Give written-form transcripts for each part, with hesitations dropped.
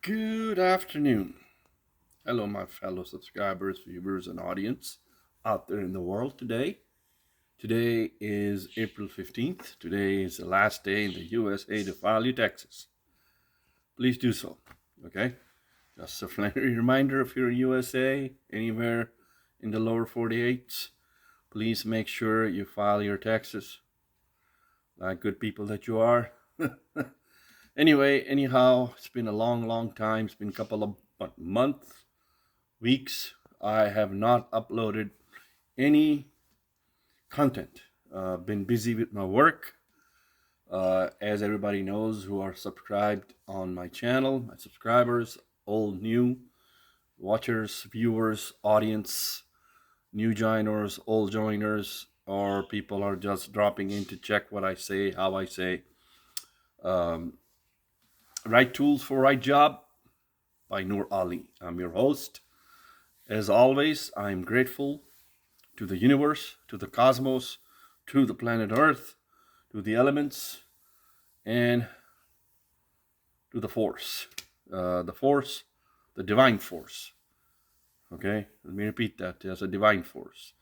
Good afternoon. Hello, my fellow subscribers, viewers, and audience out there in the world today. Today is April 15th. Today is the last day in the USA to file your taxes. Please do so, okay? Just a friendly reminder, if you're in USA, anywhere in the lower 48s, please make sure you file your taxes like good people that you are. Anyhow, it's been a long time. It's been a couple of months, weeks. I have not uploaded any content. Been busy with my work. As everybody knows who are subscribed on my channel, my subscribers, old, new, watchers, viewers, audience, new joiners, old joiners, or people are just dropping in to check what I say, how I say. Right Tools for Right Job by Noor Ali. I'm your host. As always, I'm grateful to the universe, to the cosmos, to the planet Earth, to the elements, and to the force. The divine force. Okay, let me repeat that. There's a divine force.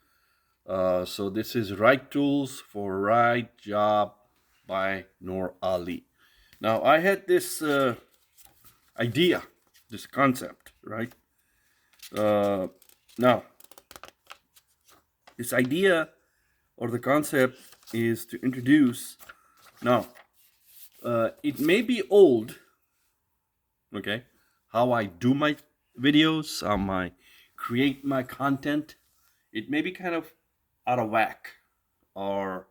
So this is Right Tools for Right Job by Noor Ali. Now, I had this idea, this concept, right? Now, this idea or the concept is to introduce. Now, it may be old, okay? How I do my videos, how I create my content. It may be kind of out of whack or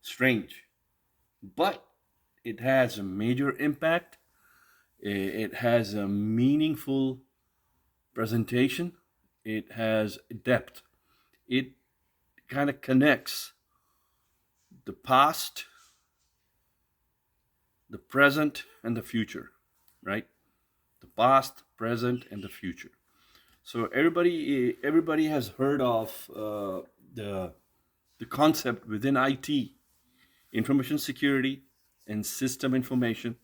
strange, but it has a major impact. It has a meaningful presentation. It has depth. It kind of connects the past, the present, and the future, right? The past, present, and the future. So everybody has heard of the concept within IT, information security, and system information,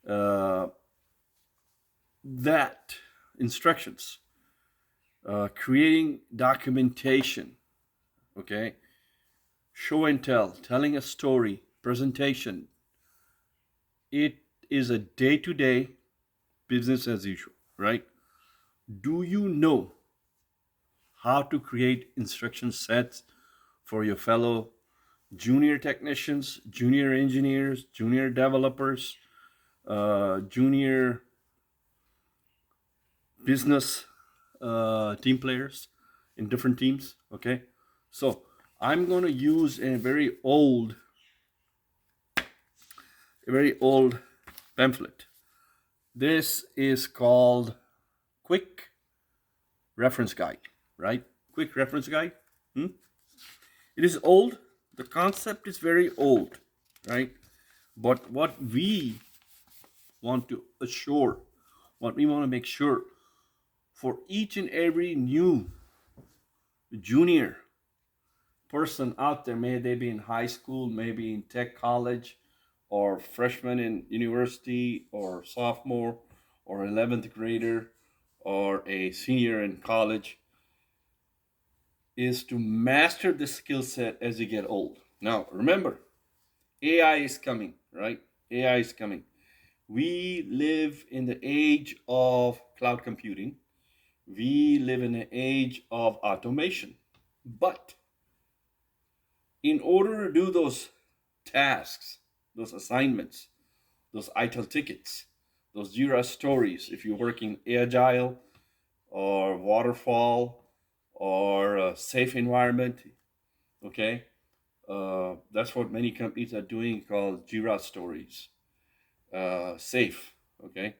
that instructions, creating documentation, okay, show and tell, telling a story, presentation. It is a day-to-day business as usual, right? Do you know how to create instruction sets for your fellow junior technicians, junior engineers, junior developers, junior business team players in different teams? Okay, so I'm going to use a very old pamphlet. This is called Quick Reference Guide, right? Quick Reference Guide. It is old. The concept is very old, right? But what we want to assure, what we want to make sure for each and every new junior person out there, may they be in high school, maybe in tech college, or freshman in university, or sophomore, or 11th grader, or a senior in college, is to master the skill set as you get old. Now, remember, AI is coming, right? AI is coming. We live in the age of cloud computing. We live in the age of automation. But in order to do those tasks, those assignments, those ITIL tickets, those Jira stories, if you're working agile or waterfall or a safe environment, okay? That's what many companies are doing, called Jira stories. Safe, okay?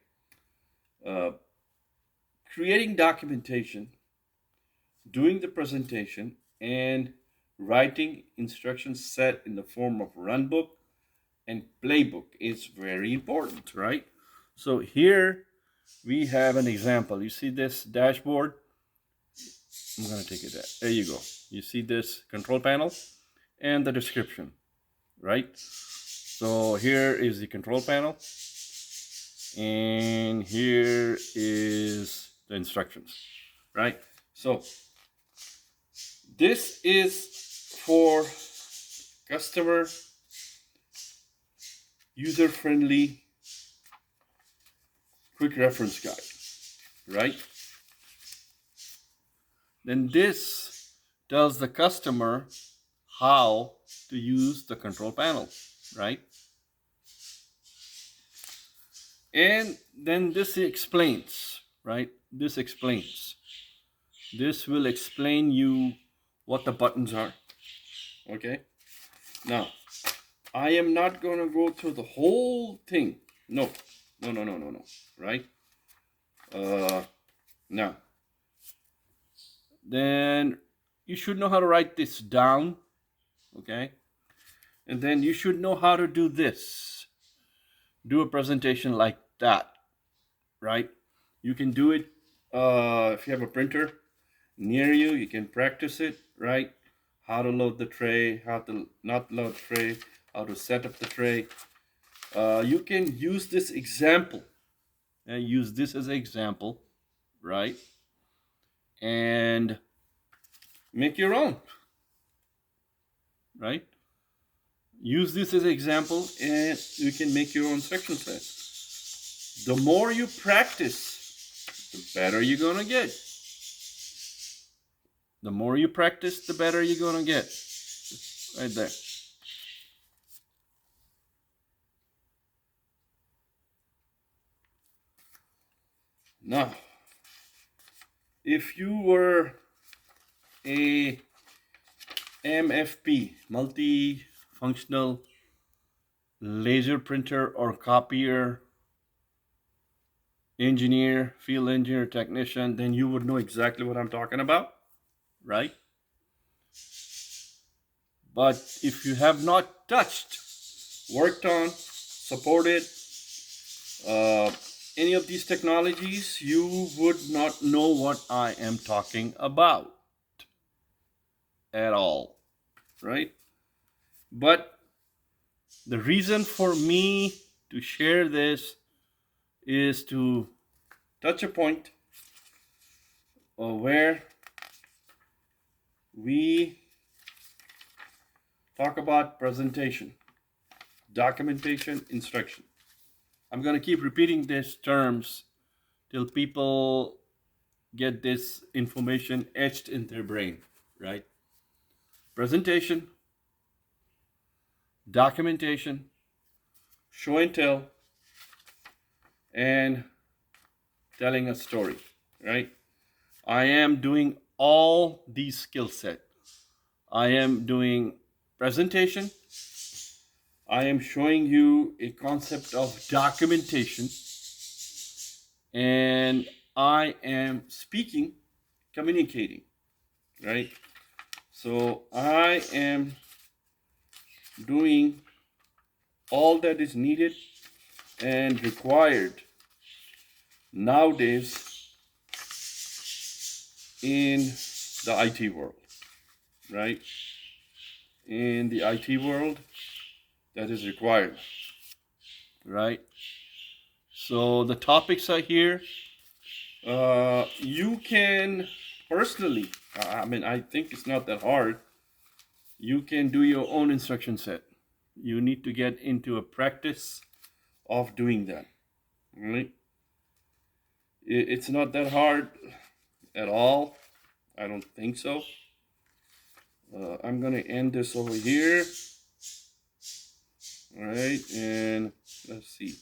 Creating documentation, doing the presentation, and writing instruction set in the form of runbook and playbook is very important, right? So here we have an example. You see this dashboard? I'm going to take it there. There you go. You see this control panel and the description, right? So here is the control panel. And here is the instructions, right? So this is for customer user-friendly quick reference guide, right? Then this tells the customer how to use the control panel, right? And then this explains, right? This explains. This will explain you what the buttons are, okay? Now, I am not going to go through the whole thing. No, right? Now, then you should know how to write this down, okay? And then you should know how to do this. Do a presentation like that, right? You can do it if you have a printer near you. You can practice it, right? How to load the tray, how to not load the tray, how to set up the tray. You can use this example and use this as an example, right? And make your own, right? Use this as an example and you can make your own section set. The more you practice, the better you're gonna get. The more you practice, the better you're gonna get. Right there. Now, if you were a MFP, multifunctional laser printer or copier engineer, field engineer, technician, then you would know exactly what I'm talking about, right? But if you have not touched, worked on, supported any of these technologies, you would not know what I am talking about at all, right? But the reason for me to share this is to touch a point where we talk about presentation, documentation, instruction. I'm going to keep repeating these terms till people get this information etched in their brain, right? Presentation, documentation, show and tell, and telling a story, right? I am doing all these skill set. I am doing presentation. I am showing you a concept of documentation. And I am speaking, communicating, right? So I am doing all that is needed and required nowadays in the IT world, right? In the IT world, that is required, right? So the topics are here. You can personally, I think it's not that hard. You can do your own instruction set. You need to get into a practice of doing that, right? It's not that hard at all. I don't think so. I'm going to end this over here. All right, and let's see.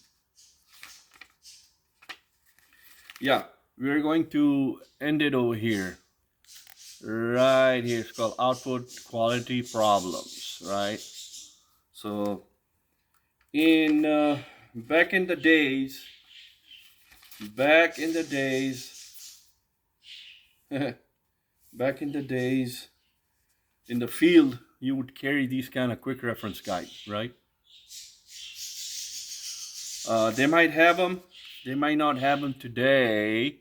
Yeah, we're going to end it over here. Right here, it's called output quality problems, right? So, in back in the days, back in the in the field, you would carry these kind of quick reference guides, right? They might have them, they might not have them today,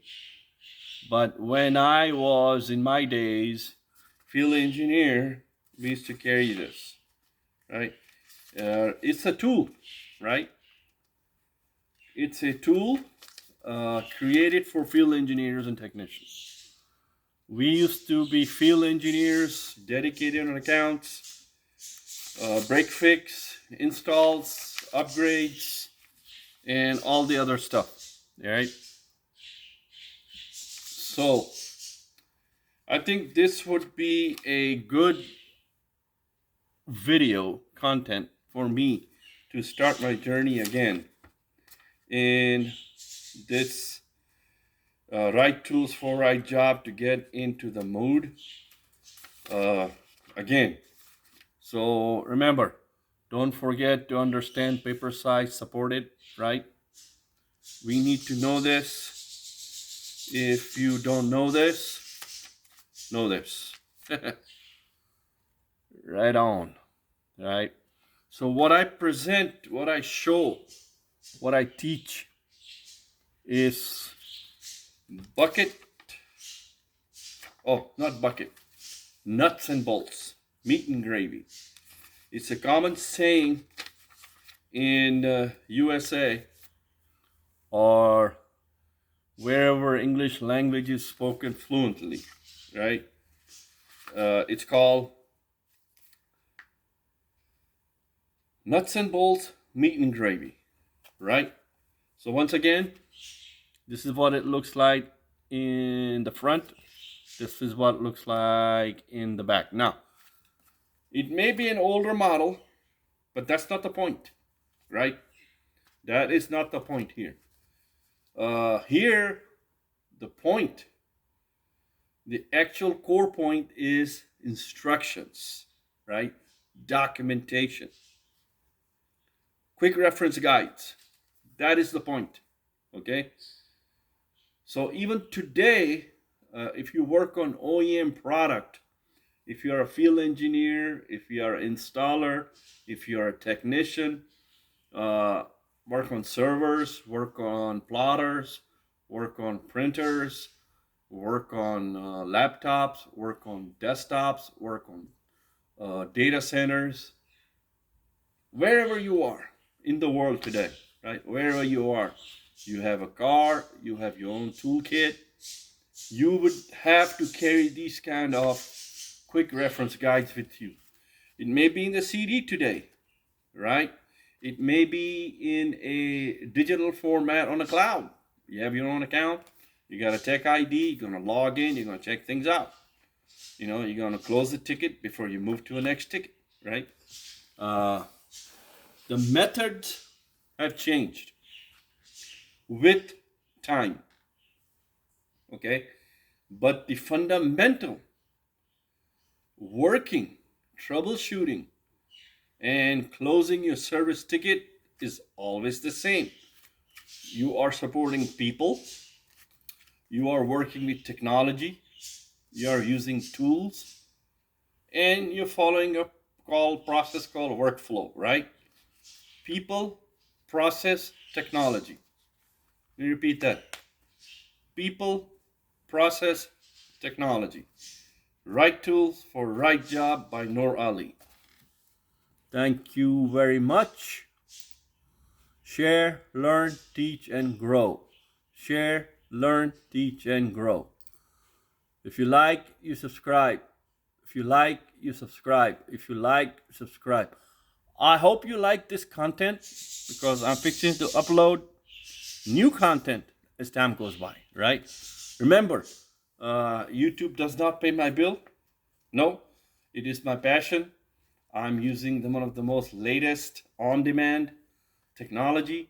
but when I was in my days, field engineer, we used to carry this, right? It's a tool, right? It's a tool created for field engineers and technicians. We used to be field engineers, dedicated on accounts, break fix, installs, upgrades, and all the other stuff. All right. So I think this would be a good video content for me to start my journey again. And this right tools for right job to get into the mood again. So remember, don't forget to understand paper size supported, right? We need to know this. If you don't know this, know this. Right on, right? So what I present, what I show, what I teach is bucket, not bucket, nuts and bolts, meat and gravy. It's a common saying in USA or wherever English language is spoken fluently, right? It's called nuts and bolts, meat and gravy, right? So once again, this is what it looks like in the front. This is what it looks like in the back. Now, it may be an older model, but that's not the point, right? That is not the point here. Here, the point, the actual core point is instructions, right? Documentation. Quick reference guides. That is the point, okay? So even today, if you work on OEM product, if you're a field engineer, if you're an installer, if you're a technician, work on servers, work on plotters, work on printers, work on laptops, work on desktops, work on data centers, wherever you are in the world today, right? Wherever you are, you have a car, you have your own toolkit, you would have to carry these kind of quick reference guides with you. It may be in the CD today, right? It may be in a digital format on the cloud. You have your own account, you got a tech ID, you're gonna log in, you're gonna check things out. You know, you're gonna close the ticket before you move to the next ticket, right? The methods have changed with time, okay? But the fundamental working, troubleshooting, and closing your service ticket is always the same. You are supporting people, you are working with technology, you are using tools, and you're following a process called workflow, right? People, process, technology. Let me repeat that. People, process, technology. Right tools for right job by Noor Ali. Thank you very much. Share, learn, teach, and grow. Share, learn, teach, and grow. If you like, you subscribe. If you like, you subscribe. If you like, subscribe. I hope you like this content because I'm fixing to upload new content as time goes by, right? Remember, YouTube does not pay my bill. No, it is my passion. I'm using one of the most latest on-demand technology,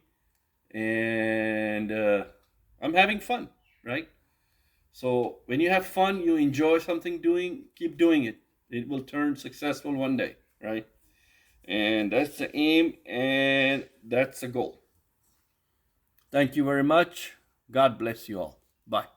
and I'm having fun, right? So when you have fun, you enjoy something doing, keep doing it. It will turn successful one day, right? And that's the aim, and that's the goal. Thank you very much. God bless you all. Bye.